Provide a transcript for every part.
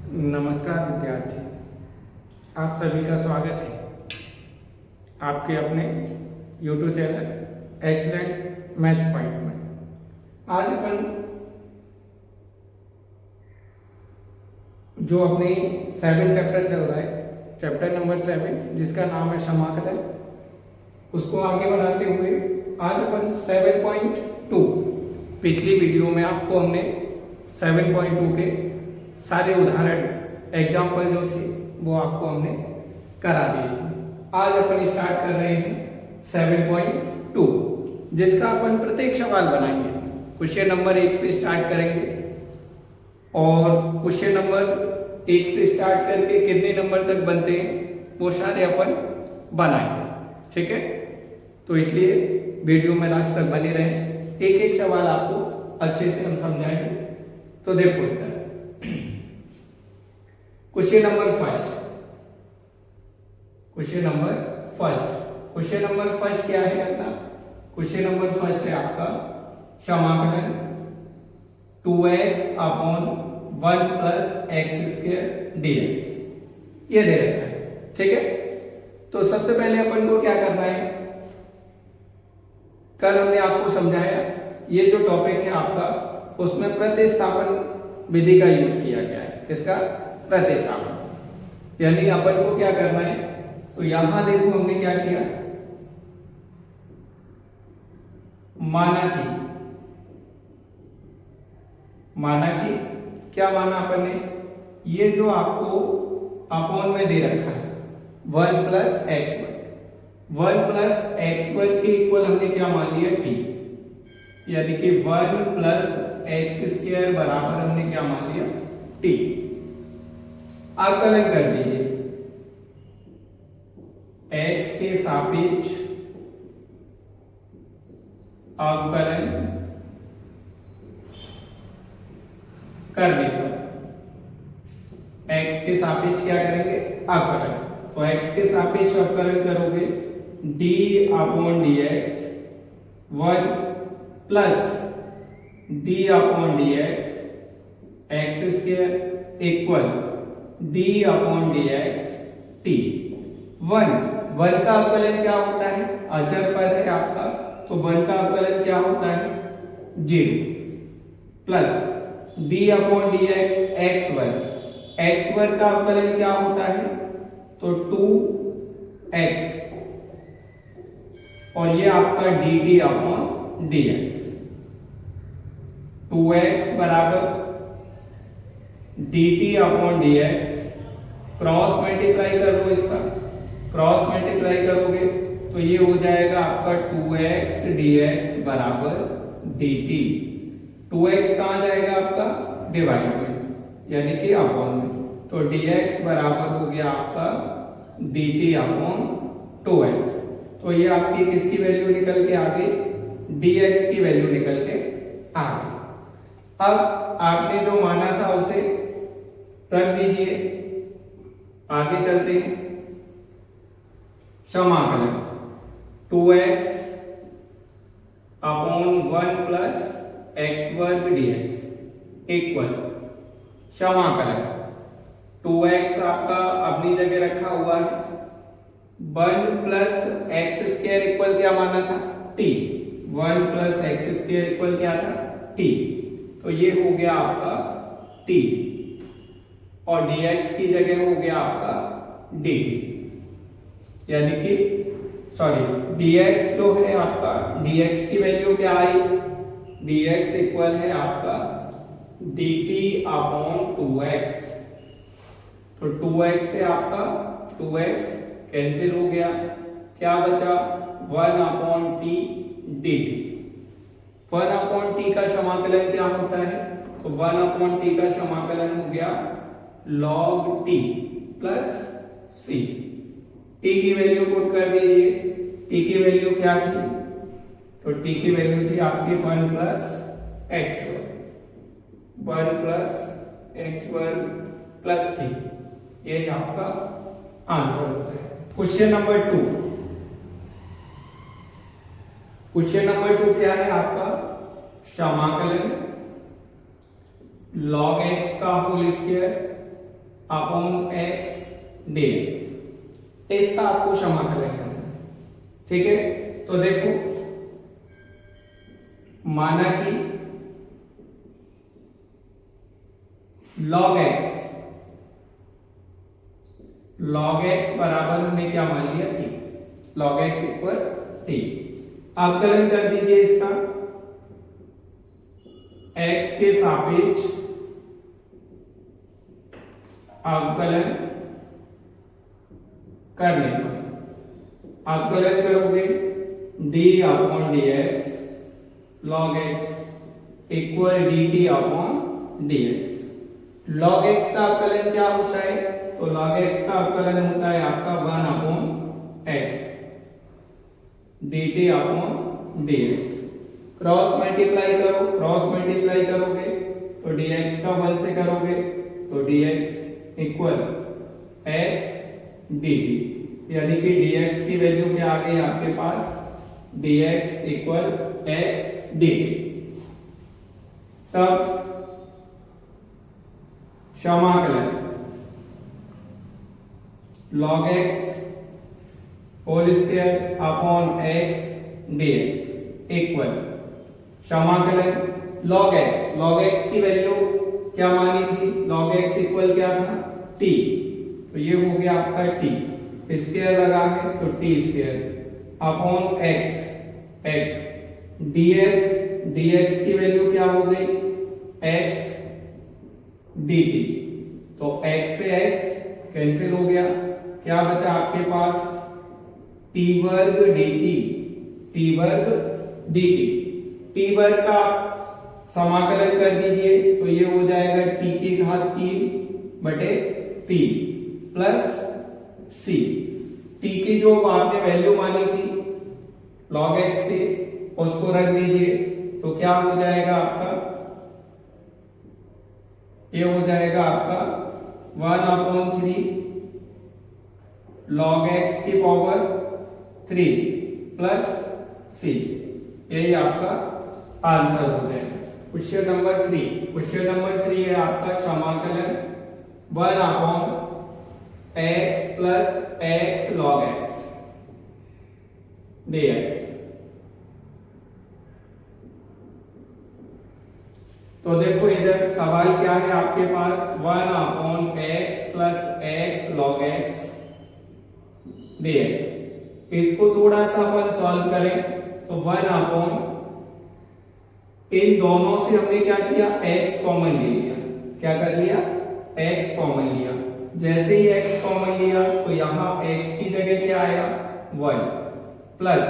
नमस्कार विद्यार्थी, आप सभी का स्वागत है आपके अपने YouTube channel excellent maths point में। आज अपन जो अपनी 7 चैप्टर चल रहा है, चैप्टर नंबर 7 जिसका नाम है समाकलन, उसको आगे बढ़ाते हुए आज अपन 7.2 पिछली वीडियो में आपको हमने 7.2 के सारे उदाहरण एग्जाम्पल जो थे वो आपको हमने करा दिए थे। आज अपन स्टार्ट कर रहे हैं 7.2 जिसका अपन प्रत्येक सवाल बनाएंगे। क्वेश्चन नंबर 1 से स्टार्ट करेंगे और क्वेश्चन नंबर 1 से स्टार्ट करके कितने नंबर तक बनते हैं वो सारे अपन बनाएंगे, ठीक है। तो इसलिए वीडियो में लास्ट तक बने रहें, एक एक सवाल आपको अच्छे से हम समझाएंगे। तो देखो इधर क्वेश्चन नंबर फर्स्ट क्या है अपना? क्वेश्चन नंबर फर्स्ट है आपका समाकलन 2x upon 1 plus x square dx, ये दे रखा है, ठीक है। तो सबसे पहले अपन को क्या करना है, कल हमने आपको समझाया ये जो टॉपिक है आपका, उसमें प्रतिस्थापन विधि का यूज किया गया है। किसका? प्रतिस्थापन। यानी अपन को क्या करना है, तो यहां देखो हमने क्या किया, माना कि क्या माना अपन ने, ये जो आपको अपॉन में दे रखा है 1 प्लस एक्स वन के इक्वल हमने क्या मान लिया t, यानी कि 1 प्लस एक्स स्क्वायर बराबर हमने क्या मान लिया t। आकलन कर दीजिए, x के सापेक्ष अवकलन करने पर x के सापेक्ष क्या करेंगे? अवकलन। तो x के सापेक्ष अवकलन करोगे d upon dx 1 plus d upon dx x square equal d upon dx t। 1 का अवकलन क्या होता है? अचर पद है आपका, तो 1 का अवकलन क्या होता है? 0 plus d upon dx x वर्ग का अवकलन क्या होता है? तो 2x और ये आपका dt अपॉन dx। 2x बराबर dt upon dx, cross multiply कर लो, इसका क्रॉस मल्टीप्लाई करोगे तो ये हो जाएगा आपका 2x dx बराबर dt। 2x कहां जाएगा आपका? डिवाइड में, यानी कि अपॉन में, तो dx बराबर हो गया आपका dt अपॉन 2x। तो ये आपकी किसकी वैल्यू निकल के आ गई? dx की वैल्यू निकल के आ गई। अब आपने जो माना था उसे रख दीजिए, आगे चलते हैं। समाकलन 2x अपॉन 1 प्लस एक्स वर्ग dx इक्वल समाकलन 2x आपका अपनी जगह रखा हुआ है, 1 प्लस एक्स स्क्वायर इक्वल क्या माना था? t। 1 plus x square equal क्या था? t। तो ये हो गया आपका t और dx की जगह हो गया आपका dt, यानी कि dx जो है आपका, dx की वैल्यू क्या आई? dx इक्वल है आपका dt अपॉन 2x। तो 2x से आपका 2x कैंसिल हो गया, क्या बचा? 1 upon t dt। 1 upon t का समाकलन क्या होता है? तो 1 अपॉन t का समाकलन हो गया log t plus c। t की वैल्यू पुट कर दीजिए, t की वैल्यू क्या थी? तो t की वैल्यू थी आपकी 1 प्लस एक्स वर्ग, 1 प्लस एक्स वर्ग प्लस c। ये आपका आंसर होता है। क्वेश्चन नंबर 2, क्वेश्चन नंबर 2 क्या है आपका? समाकलन log x का whole square upon x dx। इसका आपको समाकलन करना है, ठीक है। तो देखो, माना कि log x बराबर हमने क्या मान लिया, t। log x equal t। अवकलन कर दीजिए इसका x के सापेक्ष अवकलन करने पर अवकलन करोगे d upon dx log x equal dt upon dx। log x का अवकलन क्या होता है, तो log x का अवकलन होता है आपका 1 upon x dt upon dx। Cross multiply करो, क्रॉस मल्टीप्लाई करोगे तो dx का 1 से करोगे तो dx इक्वल x dt, यानी कि dx की वैल्यू क्या आ गई आपके पास, dx इक्वल x dt। तब समाकलन log x whole square upon x dx equal समाकलन log x की वैल्यू क्या मानी थी, log x इक्वल क्या था, t। तो ये हो गया आपका t, स्क्वायर लगा है तो t square upon x dx की वैल्यू क्या हो गई, x dt। तो x से x कैंसिल हो गया, क्या बचा आपके पास, t वर्ग dt का समाकलन कर दीजिए तो ये हो जाएगा t की घात 3/3 प्लस c। t की जो आपने वैल्यू मानी थी log x की, उसको रख दीजिए तो क्या हो जाएगा आपका, ये हो जाएगा आपका 1/3 log x की पावर 3 प्लस c। यही आपका आंसर हो जाएगा। क्वेश्चन नंबर 3 है आपका समाकलन 1/x plus x log x dx। तो देखो इधर सवाल क्या है आपके पास, 1/x plus x log x dx। इसको थोड़ा सा अपन सॉल्व करें तो 1/, इन दोनों से हमने क्या किया, x कॉमन ले लिया। क्या कर लिया, x कॉमन लिया। जैसे ही x कॉमन लिया तो यहां x की जगह क्या आया, 1 प्लस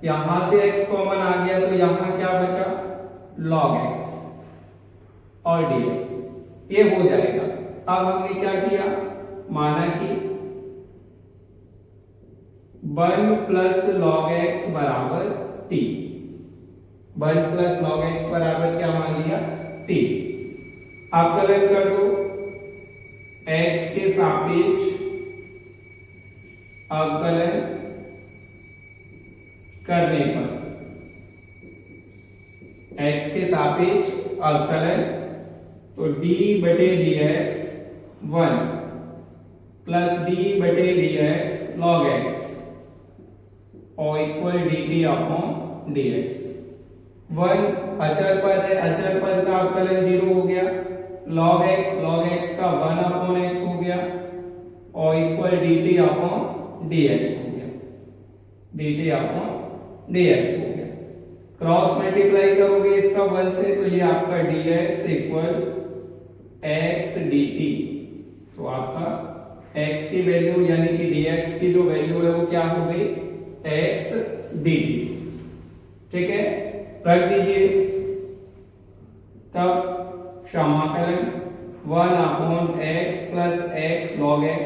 यहां से x कॉमन आ गया तो यहां क्या बचा, log x और dx। ये हो जाएगा। अब हमने क्या किया, माना कि 1 प्लस log x बराबर t। 1 प्लस log x बराबर क्या मान लिया, t। अवकलन कर दो x के सापेक्ष अवकलन करने पर, x के सापेक्ष अवकलन तो d/dx 1 plus d/dx log x और इक्वल dt अपॉन dx। 1 अचर पद है, अचर पद का अवकलन 0 हो गया, log x का 1/x हो गया और इक्वल dt अपॉन dx हो गया, dt अपॉन dx हो गया। क्रॉस मल्टीप्लाई करोगे इसका 1 से तो ये आपका dx इक्वल x dt। तो आपका x की वैल्यू यानी कि dx की जो वैल्यू है वो क्या हो गई, x dt। ठीक है, रख दीजिए। तब समाकलन 1/x plus x log x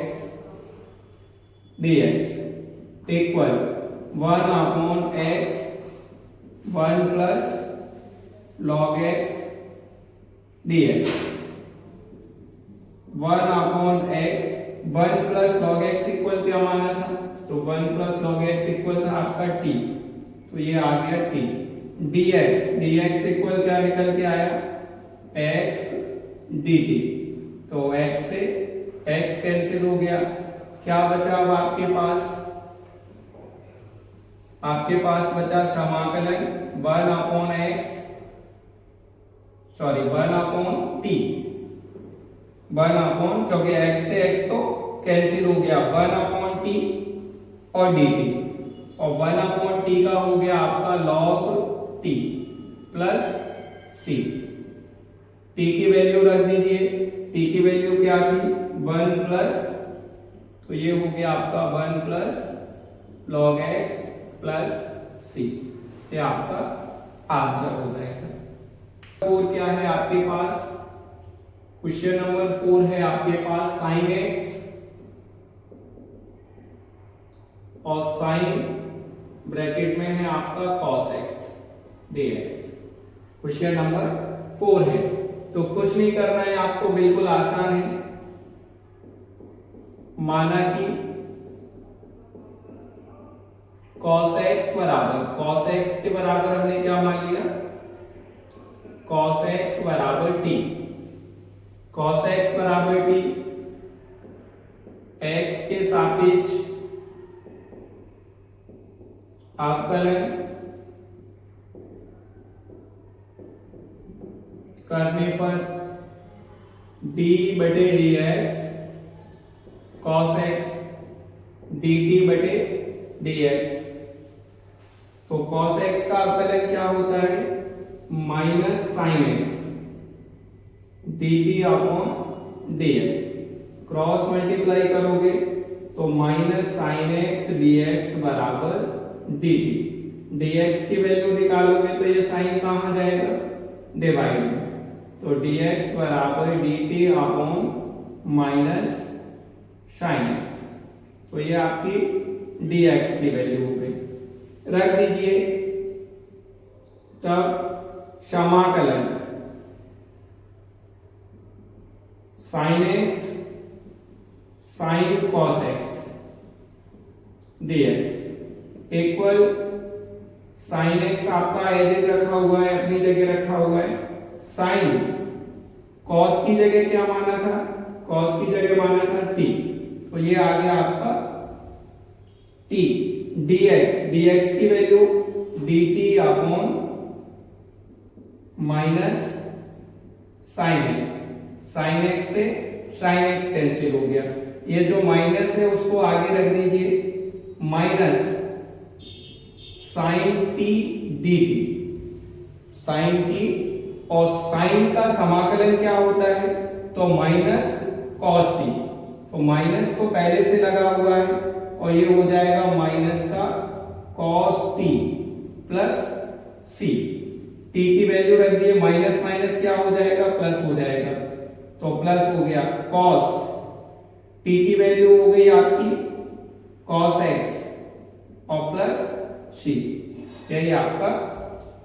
dx equal 1/x 1 plus log x dx। 1/x 1 plus log x equal क्या माना था, तो 1 प्लस log x इक्वल था आपका t। तो ये आ गया t। dx इक्वल क्या निकल के आया, x dt। तो x से x कैंसिल हो गया, क्या बचा अब आपके पास? आपके पास बचा समाकलन 1/x, सॉरी 1/t, 1 क्योंकि x से x तो कैंसिल हो गया, 1/t और dt, और 1/t का हो गया आपका log t plus c। t की वैल्यू रख दीजिए, t की वैल्यू क्या थी? 1 प्लस, तो ये हो गया आपका 1 plus log x plus c, ये आपका आंसर हो जाएगा। 4 क्या है आपके पास? क्वेश्चन नंबर 4 है आपके पास sin x और sin ब्रैकेट में है आपका cos x dx। Question number 4 है, तो कुछ नहीं करना है आपको, बिल्कुल आसान है। माना कि cos x बराबर, cos x के बराबर हमने क्या मान लिया? cos x बराबर t, cos x बराबर t, x के सापेक्ष अवकलन करने पर d बटे dx cos x dt बटे dx। तो cos x का अवकलन क्या होता है? Minus sine x dt upon dx, cross multiply करोगे तो माइनस साइन x dx बराबर dt, dx की वैल्यू निकालोगे तो ये साइन कहां जाएगा? डिवाइड में, तो dx बराबर dt upon minus sine x, तो ये आपकी dx की वैल्यू हो गई, रख दीजिए। तब समाकलन sin x sin cos x dx equal sin x आपका एज इट रखा हुआ है, अपनी जगह रखा हुआ है, sin cos की जगह क्या माना था? cos की जगह माना था t, तो ये आ गया आपका t dx, dx की value dt upon minus sine x, sine x से साइन x कैंसिल हो गया, ये जो माइनस है उसको आगे रख दीजिए, minus sine t dt, sine t, और साइन का समाकलन क्या होता है? तो माइनस कॉस t, तो माइनस तो पहले से लगा हुआ है और ये हो जाएगा माइनस का cos t plus c, t की वैल्यू रख दिए, माइनस माइनस क्या हो जाएगा? प्लस हो जाएगा, तो प्लस हो गया कॉस t की वैल्यू हो गई आपकी कॉस x और प्लस c, यही आपका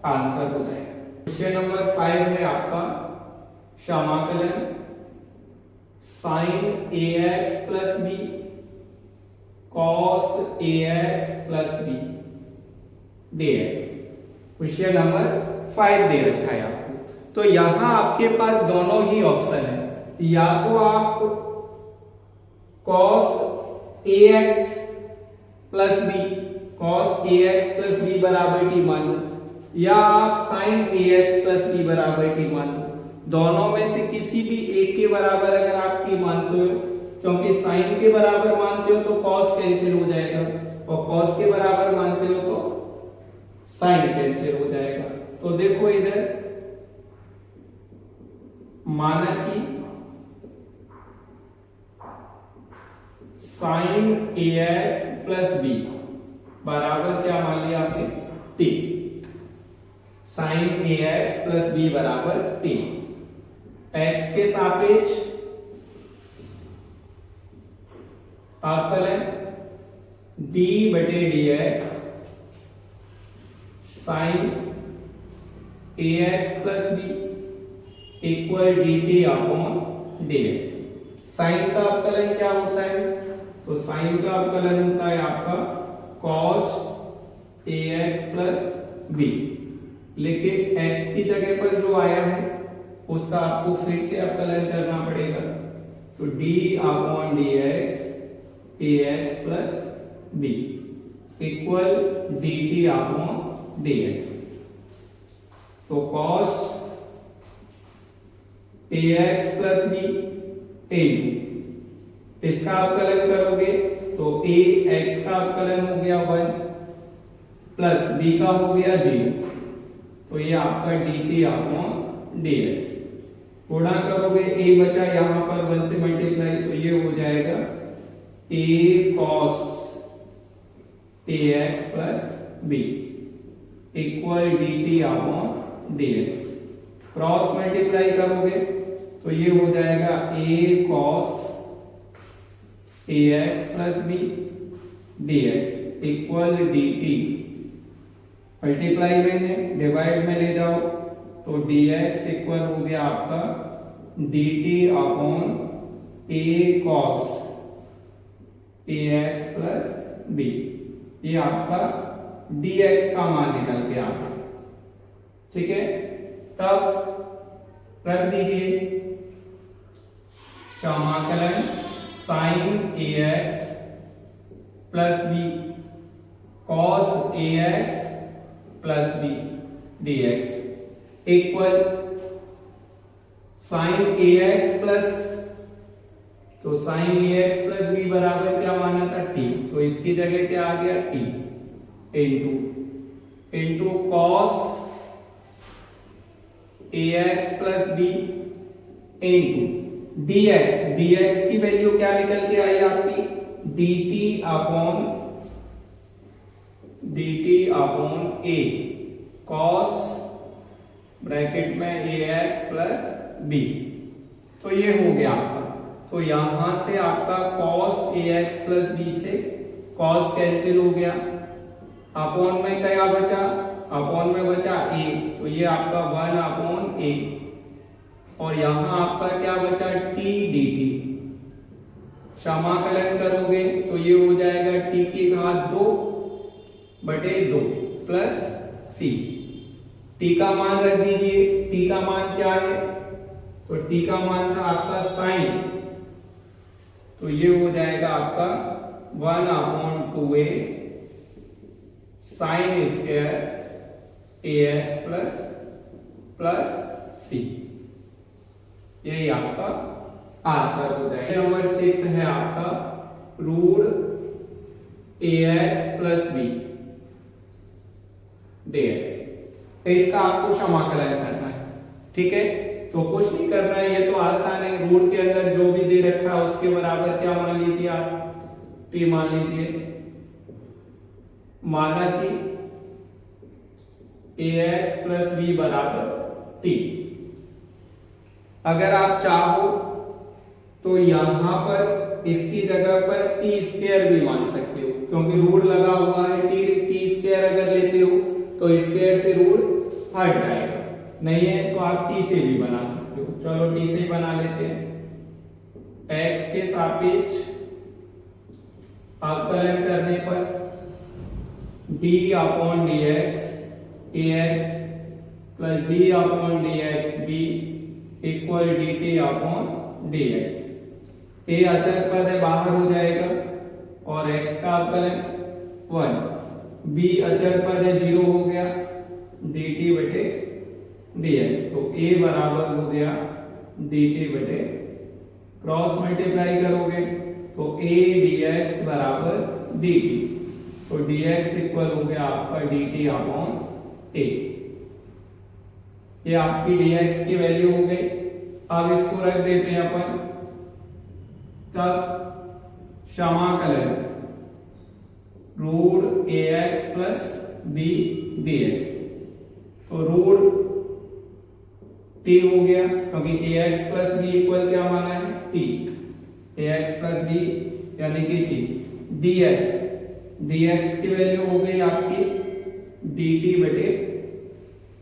आंसर हो जाएगा। क्वेश्चन नंबर 5 है आपका समाकलन sin ax plus b cos ax plus b dx। Question number 5 दे रखा है आपको, तो यहां आपके पास दोनों ही ऑप्शन है, या तो आप cos ax plus b, cos ax plus b बराबर t मान लो, या आप sin ax प्लस b बराबर t मान लो। दोनों में से किसी भी एक के बराबर अगर आप t मानते हो, क्योंकि sin के बराबर मानते हो तो cos कैंसिल हो जाएगा, और cos के बराबर मानते हो तो sin कैंसिल हो जाएगा। तो देखो इधर माना कि sin ax प्लस b बराबर क्या मान लिया आपने? t, sin ax plus b बराबर t, x के सापेक्ष अवकलन d बटे dx sin ax plus b equal dt upon dx। Sine का अवकलन क्या होता है? तो साइन का अवकलन होता है आपका cos ax प्लस b, लेकिन x की जगह पर जो आया है उसका आपको फिर से अवकलन करना पड़ेगा, तो d upon d x a x plus b equal d t upon d x. तो cos a x plus b इन, इसका अवकलन करोगे तो ए एक्स का अवकलन हो गया 1 प्लस बी का हो गया 0, तो ये आपका D t upon d x. गुणा करोगे ए बचा यहां पर 1 से मल्टीप्लाई, तो ये हो जाएगा a cos a x plus b equal d t upon d x. Cross multiply करोगे तो ये हो जाएगा a cos a x plus b d x equal d t. Multiply में है, डिवाइड में ले जाओ तो डी एक्स इक्वल हो गया आपका D t upon a cos a x plus B. ये आपका डी एक्स का मान निकल के आ गया। ठीक है, तब रख दीजिए समाकलन sine a x plus b cos a x plus b d x equal sine a x plus, तो sine a x plus b बराबर क्या माना था टी, तो इसकी जगह क्या आ गया t into cos a x plus b into d x. D x की वैल्यू क्या निकल के आई आपकी d t upon a cos bracket में ए एक्स प्लस बी। तो ये हो गया आपका, तो यहां से आपका cos ए एक्स प्लस बी से cos कैंसिल हो गया, अपॉन में क्या बचा, अपॉन में बचा a, तो ये आपका 1 अपॉन a, और यहां आपका क्या बचा t dt। समाकलन करोगे तो ये हो जाएगा t की घात 2 बटे 2 प्लस c। t का मान रख दीजिए, t का मान क्या है, तो t का मान था आपका साइन, तो ये हो जाएगा आपका 1 upon 2a sine square a x plus c. यही आपका आंसर हो जाएगा। नंबर 6 है आपका root a x plus b d x. इसका आपको समाकलन करना है। ठीक है, तो कुछ नहीं करना है, ये तो आसान है। रूट के अंदर जो भी दे रखा है उसके बराबर क्या मान लीजिए आप, टी मान लीजिए। माना कि ए एक्स प्लस बी बराबर टी। अगर आप चाहो तो यहां पर इसकी जगह पर टी स्क्वायर भी मान सकते हो, क्योंकि रूट लगा हुआ है। टी स्क्वायर अगर लेते हो तो स्क्वायर से रूट हट जाएगा, नहीं है तो आप टी से भी बना सकते हो। चलो टी से ही बना लेते हैं। एक्स के सापेक्ष अवकलन करने पर d upon d x a x plus d upon d x b equal d t upon d x. A अचर पद है, बाहर हो जाएगा, और x का अवकलन 1, b अचर पद है 0 हो गया, dt बटे dx। तो a बराबर हो गया dt बटे, क्रॉस मल्टीप्लाई करोगे तो a dx बराबर dt, तो dx इक्वल हो गया आपका dt अपॉन a। ये आपकी dx की वैल्यू हो गई। अब इसको रख देते हैं अपन, तब समाकलन root a x plus b d x. तो रूट टी हो गया, क्योंकि a x plus b equal क्या माना है t, a x plus b यानी कि टी। डी एक्स की वैल्यू हो गई आपकी डी टी बटे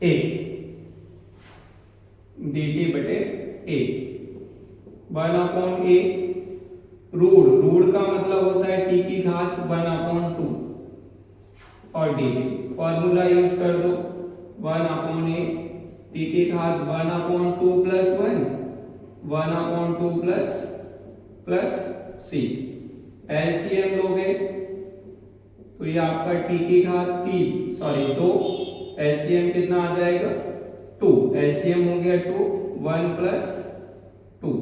ए, डी टी बटे ए 1 अपॉन ए। रूट का मतलब होता है टी की घात 1 अपॉन 2 और डी टी। फॉर्मूला यूज कर दो, 1 अपॉन ए टी की घात 1 upon 2 plus 1, 1 upon 2 plus plus c. LCM लोगे तो ये आपका टी की घात 2, एलसीएम कितना आ जाएगा 2, एलसीएम हो गया 2, 1 प्लस 2,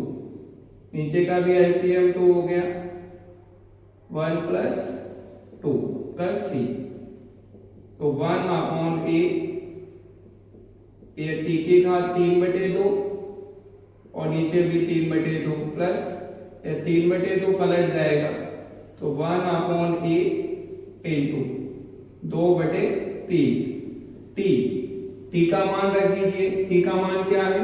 नीचे का भी एलसीएम 2 हो गया, 1 प्लस 2 प्लस सी, तो 1 अपॉन ए, ये टी की घात 3/2 और नीचे भी 3/2 प्लस ये 3/2 पलट जाएगा तो 1 अपॉन ए इंटू 2/3 टी। टी का मान रख दीजिए, टी का मान क्या है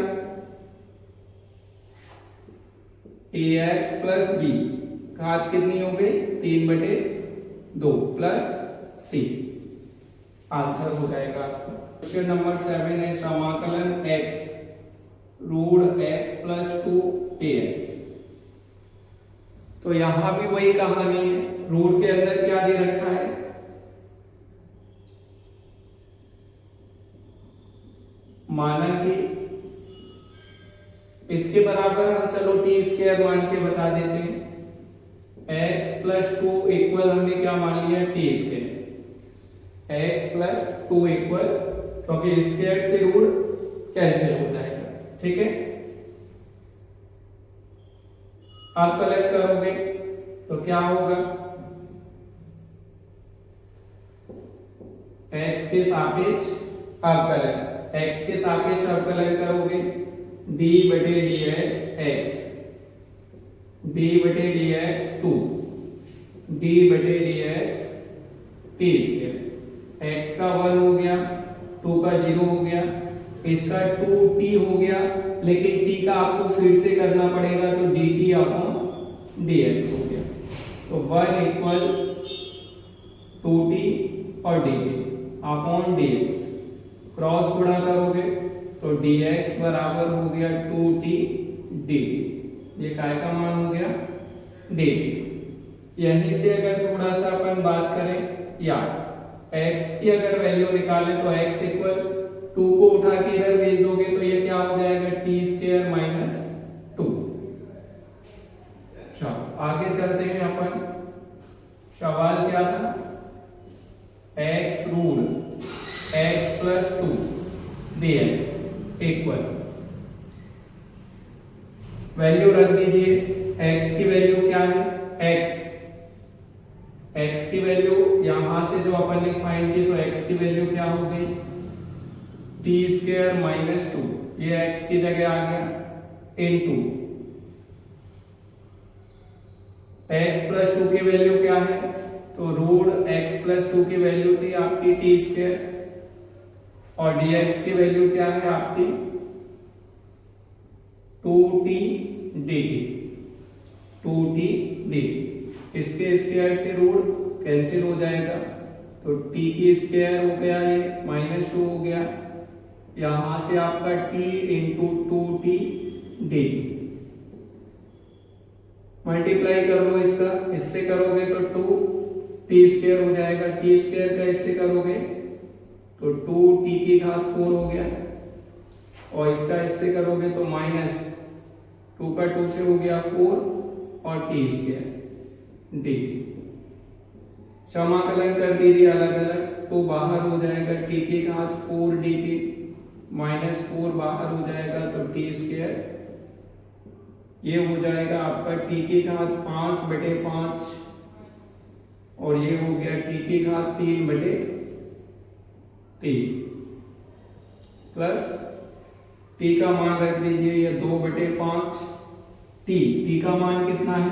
ax प्लस बी, घात कितनी हो गई 3/2 प्लस सी, आंसर हो जाएगा आपका। क्वेश्चन नंबर 7 है समाकलन x root x plus 2ax। तो यहां भी वही कहानी है, रूट के अंदर क्या दे रखा है माना कि इसके बराबर हम चलो टी स्क्वायर मान के बता देते हैं, x प्लस 2 इक्वल हमने क्या मान लिया T square, x plus 2 equal, क्योंकि स्क्वायर से रूट कैंसिल हो जाएगा, ठीक है। आप कलेक्ट करोगे तो क्या होगा, x के सापेक्ष अवकलन, x के सापेक्ष अवकलन करोगे d बटे dx x, d बटे dx 2, d बटे dx t स्क्वायर, x का 1 हो गया, 2 का 0 हो गया, इसका 2t हो गया, लेकिन t का आपको फिर से करना पड़ेगा तो dt अपॉन dx हो गया, तो 1 इक्वल 2t और dt अपॉन dx, क्रॉस गुणा करोगे तो dx बराबर हो गया 2t dt, ये काय का मान हो गया dt। यहीं से अगर थोड़ा सा अपन बात करें या x की अगर वैल्यू निकालें तो x इक्वल 2 को उठा के इधर भेज दोगे तो ये क्या हो जाएगा t स्क्वायर माइनस 2। चलो आगे चलते हैं अपन, सवाल क्या था x root x plus 2 dx equal, value रख दीजिए, x की वैल्यू क्या है x की वैल्यू यहां से जो अपन ने फाइंड की तो x की वैल्यू क्या हो गई टी स्क्वायर माइनस 2, ये x की जगह आ गया इनटू x प्लस 2 की वैल्यू क्या है, तो रूट x प्लस 2 की वैल्यू थी आपकी टी स्क्वायर और dx की वैल्यू क्या है आपकी 2t dt, 2t dt, इसके स्क्वायर से रूट कैंसिल हो जाएगा तो t की स्क्वायर हो गया, ये माइनस 2 हो गया, यहां से आपका t into 2t dt, multiply कर लो इसका, इससे करोगे तो 2t स्क्वायर हो जाएगा, t स्क्वायर का इससे करोगे तो 2t की घात 4 हो गया, और इसका इससे करोगे तो माइनस 2 का 2 से हो गया 4 और t स्क्वायर dt, समाकलन कर दीजिए अलग अलग तो बाहर हो जाएगा t की घात 4 dt माइनस 4 बाहर हो जाएगा तो t स्क्वायर, ये हो जाएगा आपका t की घात 5/5 और ये हो गया t की घात 3/3 प्लस t का मान रख दीजिए ये 2/5, t का मान कितना है,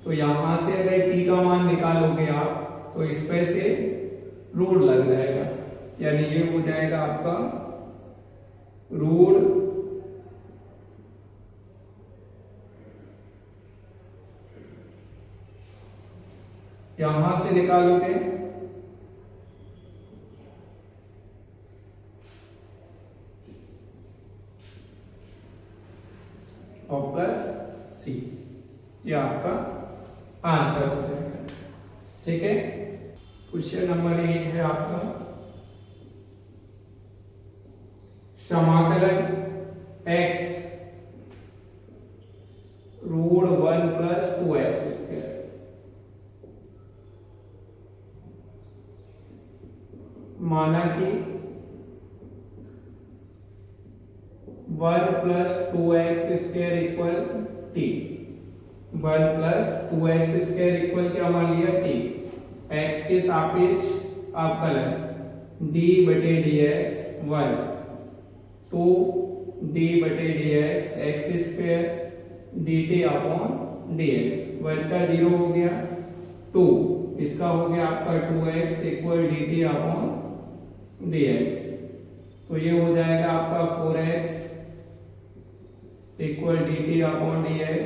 तो यहां से अगर t का मान निकालोगे आप तो इस पे से रूट लग जाएगा, यानी ये हो जाएगा आपका रूट यहां से निकालोगे और प्लस सी, ये आपका आंसर हो जाएगा, ठीक है। क्वेश्चन नंबर 8 है आपका समाकलन x root 1 plus 2x square. माना कि 1 plus 2x square equal t। 1 plus 2x square equal क्या मान लिया t। x के सापेक्ष अवकलन d बटे dx 1 तो d बटे dx x square dt upon dx। 1 का 0 हो गया 2, इसका हो गया आपका 2x equal dt upon dx। तो ये हो जाएगा आपका 4x equal dt upon dx।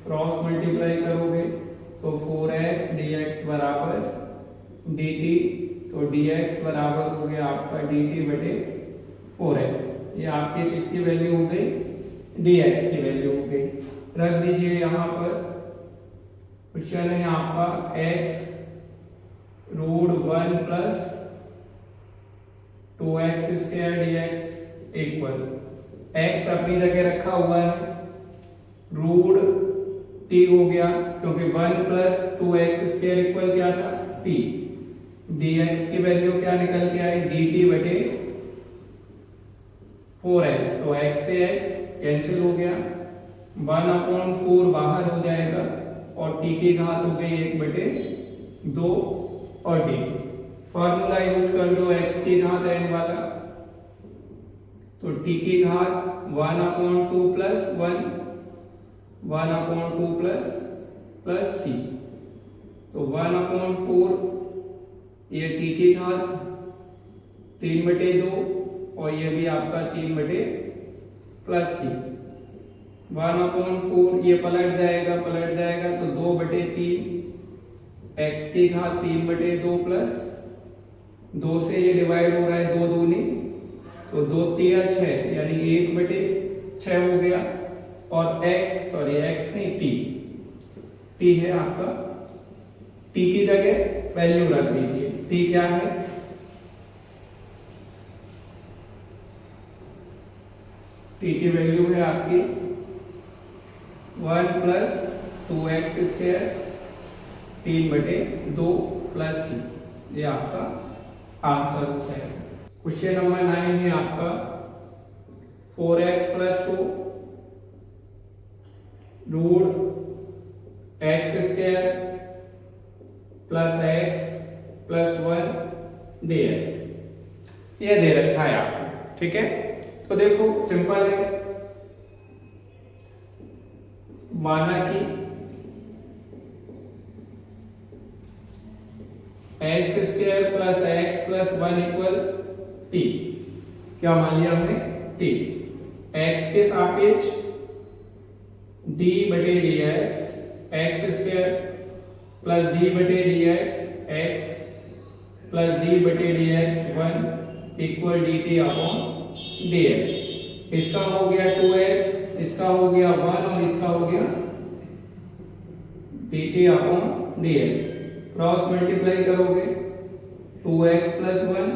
Cross multiply करोगे तो 4x dx बराबर dt, तो dx बराबर हो गया आपका dt बटे 4x। ये आपके किसकी वैल्यू हो गई, dx की वैल्यू हो गई। रख दीजिए यहाँ पर। क्वेश्चन है आपका x root 1 plus 2x square dx equal x अपनी जगह रखा हुआ है, रूट t हो गया क्योंकि 1 प्लस 2x स्क्वायर इक्वल क्या था t। dx की वैल्यू क्या निकल के आई dt बटे 4x, तो x से x कैंसिल हो गया, 1 अपॉन 4 बाहर हो जाएगा और t की घात हो गई 1 बटे 2 और dt। फॉर्मूला यूज कर दो x की घात n वाला, तो t की घात 1 upon 2 plus 1 upon 2 plus c, तो 1 अपॉन 4 ये t की घात 3 बटे 2 और ये भी आपका 3 बटे प्लस c। 1 अपॉन 4 ये पलट जाएगा तो 2 बटे 3 x की घात 3 बटे 2 प्लस 2 से ये डिवाइड हो रहा है 2 दूनी, तो 2 तिया 6 यानी 1 बटे 6 हो गया। और x नहीं t है आपका, t की जगह वैल्यू रख दीजिए। t क्या है, t की वैल्यू है आपकी 1 प्लस 2x स्क्वायर 3 बटे 2 प्लस c। ये आपका आंसर हो जाएगा। क्वेश्चन नंबर 9 है आपका 4x plus 2 root x square plus x plus 1 dx ये दे रखा है आपको, ठीक है। तो देखो सिंपल है, माना कि x square plus x plus 1 equal t। क्या मान लिया हमने t। x के सापेक्ष d बटे dx x square plus d बटे dx x प्लस d बटे dx 1 equal dt upon dx। इसका हो गया 2x, इसका हो गया 1 और इसका हो गया dt upon dx। Cross multiply करोगे 2x plus 1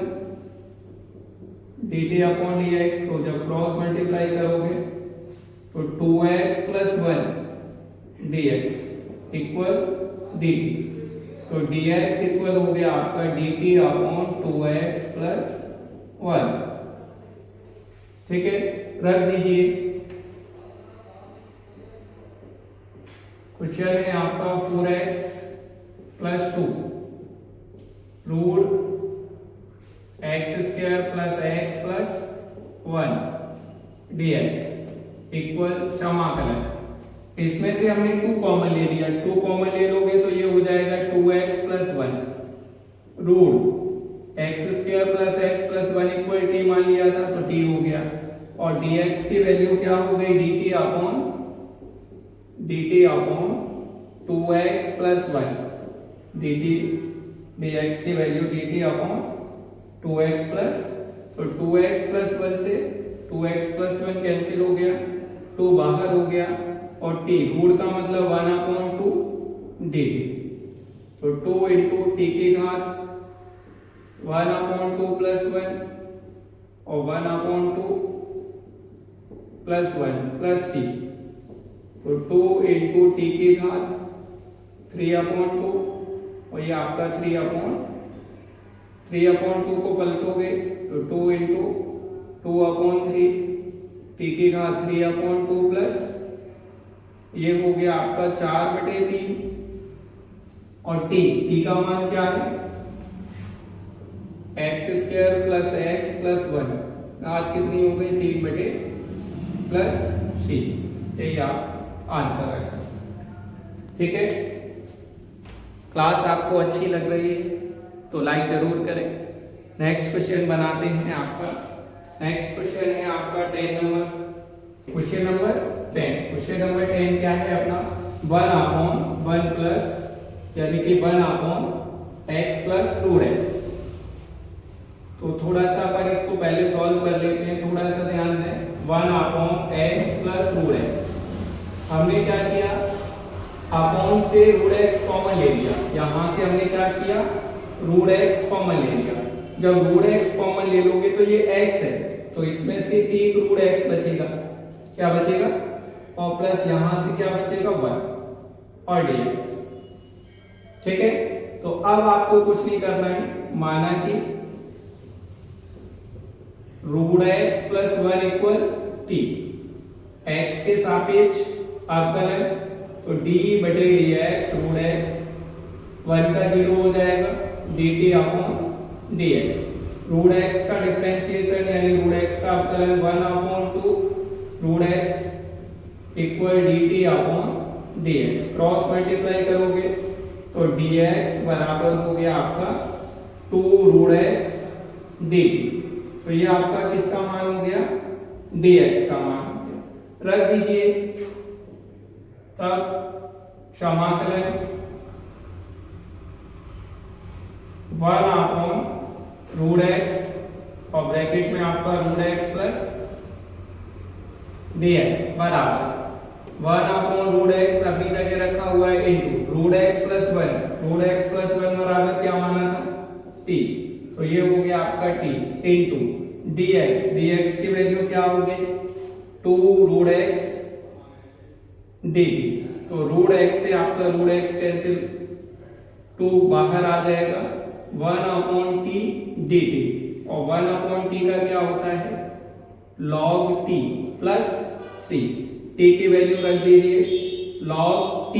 dt upon dx, तो जब क्रॉस मल्टीप्लाई करोगे तो 2x plus 1 dx equal dt, तो dx इक्वल हो गया आपका dt अपॉन 2x प्लस 1, ठीक है। रख दीजिए। क्वेश्चन है आपका 4x plus 2 root x square plus x plus 1 dx equal समाकलन। इसमें से हमने 2 कॉमन ले लिया, 2 कॉमन ले लोगे तो ये हो जाएगा 2x plus 1 root x square plus x plus 1 equal t मान लिया था तो t हो गया, और dx की वैल्यू क्या हो गई dt upon 2x plus 1 dt, dx की value dt upon 2x plus, तो 2x प्लस 1 से 2x प्लस 1 कैंसिल हो गया, 2 बाहर हो गया और t रूट का मतलब 1 अपॉन 2 dt, तो 2 इंटू t की घात 1 अपॉन 2 प्लस 1 और 1 अपॉन 2 प्लस 1 प्लस c, तो 2 इंटू टी की घात 3/2 और ये आपका 3/2 को पलटोगे तो 2 इंटू 2/3 टी की घात 3/2 प्लस ये हो गया आपका 4/3 और टी का मान क्या है x² प्लस x प्लस 1 घात कितनी हो गई 3 प्लस c। यही आप आंसर रख सकते हैं। ठीक है, क्लास आपको अच्छी लग रही है तो लाइक जरूर करें। नेक्स्ट क्वेश्चन बनाते हैं आपका। नेक्स्ट क्वेश्चन है आपका 10 नंबर। क्वेश्चन नंबर 10 क्या है अपना 1/1 प्लस यानी कि 1/x प्लस 2x। तो थोड़ा सा अपन इसको पहले सॉल्व कर लेते हैं, थोड़ा सा ध्यान दें। 1/x प्लस √x हमने क्या किया अपॉन से √x कॉमन ले लिया। यहां से हमने क्या किया √x कॉमन ले लिया। जब √x कॉमन ले लोगे तो ये x है तो इसमें से एक √x बचेगा। क्या बचेगा और प्लस यहां से क्या बचेगा 1 और dx। ठीक है, तो अब आपको कुछ नहीं करना है, माना कि √x plus 1 equal t। x के सापेक्ष अवकलन तो d/dx √x 1 का 0 हो जाएगा dt/dx। √x का डिफरेंशिएशन यानी √x का अवकलन 1/2 √x equal dt/dx। Cross multiply करोगे तो dx बराबर हो गया आपका 2 √x dt। तो ये आपका किसका मान हो गया dx का मान हो गया। रख दीजिए, तब समाकलन 1/√x और ब्रैकेट में आपका √x प्लस dx बराबर 1/√x अपनी जगह रखा हुआ है इंटू √x प्लस 1 बराबर क्या माना था t। तो ये हो गया आपका t इंटू dx की वैल्यू क्या हो गई 2 √x dt। तो √x से आपका √x कैंसिल 2 बाहर आ जाएगा 1/t dt और 1/t का क्या होता है log t plus c। t की वैल्यू रख दीजिए log t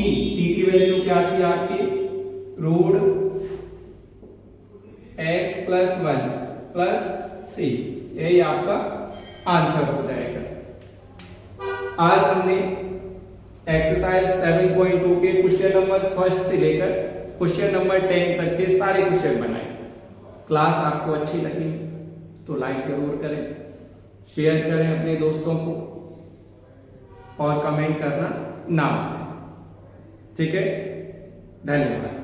की वैल्यू क्या थी आपकी √x प्लस 1 प्लस c। यही आपका आंसर हो जाएगा। आज हमने एक्सरसाइज 7.2 के क्वेश्चन नंबर 1 से लेकर क्वेश्चन नंबर 10 तक के सारे क्वेश्चन बनाए। क्लास आपको अच्छी लगी तो लाइक जरूर करें, शेयर करें अपने दोस्तों को और कमेंट करना ना भूलें। ठीक है, धन्यवाद।